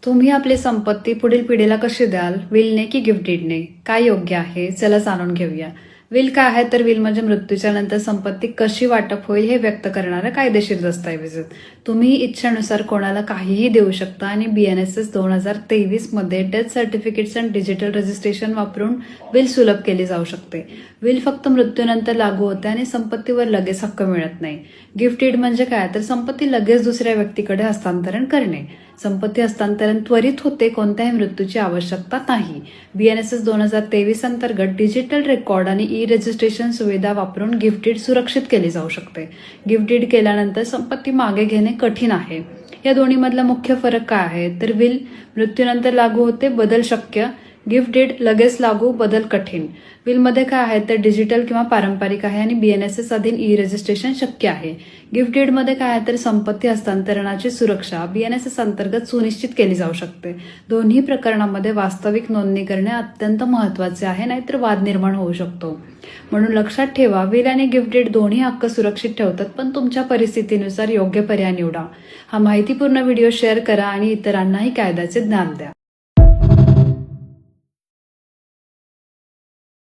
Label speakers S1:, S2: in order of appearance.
S1: तुम्ही आपली संपत्ती पुढील पिढीला कशी द्याल? विलने की गिफ्ट डीडने? काय योग्य आहे? चला जाणून घेऊया. विल काय आहे तर विल म्हणजे मृत्यूच्या नंतर संपत्ती कशी वाटप होईल हे व्यक्त करणारा कायदेशीर दस्तऐवज. तुम्ही इच्छेनुसार कोणाला काहीही देऊ शकता आणि BNSS 2023 मध्ये death certificates and digital registration वापरून विल सुलभ केली जाऊ शकते. विल फक्त मृत्यूनंतर लागू होते आणि संपत्तीवर लगेच हक्क मिळत नाही. गिफ्ट डीड म्हणजे काय तर संपत्ती लगेच दुसऱ्या व्यक्तीकडे हस्तांतरण करणे. संपत्ती हस्तांतरण त्वरित होते, कोणत्याही मृत्यूची आवश्यकता नाही. BNSS 2023 अंतर्गत डिजिटल रेकॉर्ड आणि रजिस्ट्रेशन सुविधा वापरून गिफ्ट डीड सुरक्षित केली जाऊ शकते. गिफ्ट डीड केल्यानंतर संपत्ती मागे घेणे कठीण आहे. या दोन्हीमधला मुख्य फरक काय आहे तर विल मृत्यूनंतर लागू होते, बदल शक्य. गिफ्ट डीड लगेच लागू, बदल कठीण. विलमध्ये काय आहे तर डिजिटल किंवा पारंपरिक आहे आणि BNSS अधीन रजिस्ट्रेशन शक्य आहे. गिफ्ट डीडमध्ये काय आहे तर संपत्ती हस्तांतरणाची सुरक्षा BNSS अंतर्गत सुनिश्चित केली जाऊ शकते. दोन्ही प्रकरणांमध्ये वास्तविक नोंदणी करणे अत्यंत महत्त्वाचे आहे, नाहीतर वाद निर्माण होऊ शकतो. म्हणून लक्षात ठेवा, विल आणि गिफ्ट डीड दोन्ही हक्क सुरक्षित ठेवतात, पण तुमच्या परिस्थितीनुसार योग्य पर्याय निवडा. हा माहितीपूर्ण व्हिडिओ शेअर करा आणि इतरांनाही कायद्याचे ज्ञान द्या.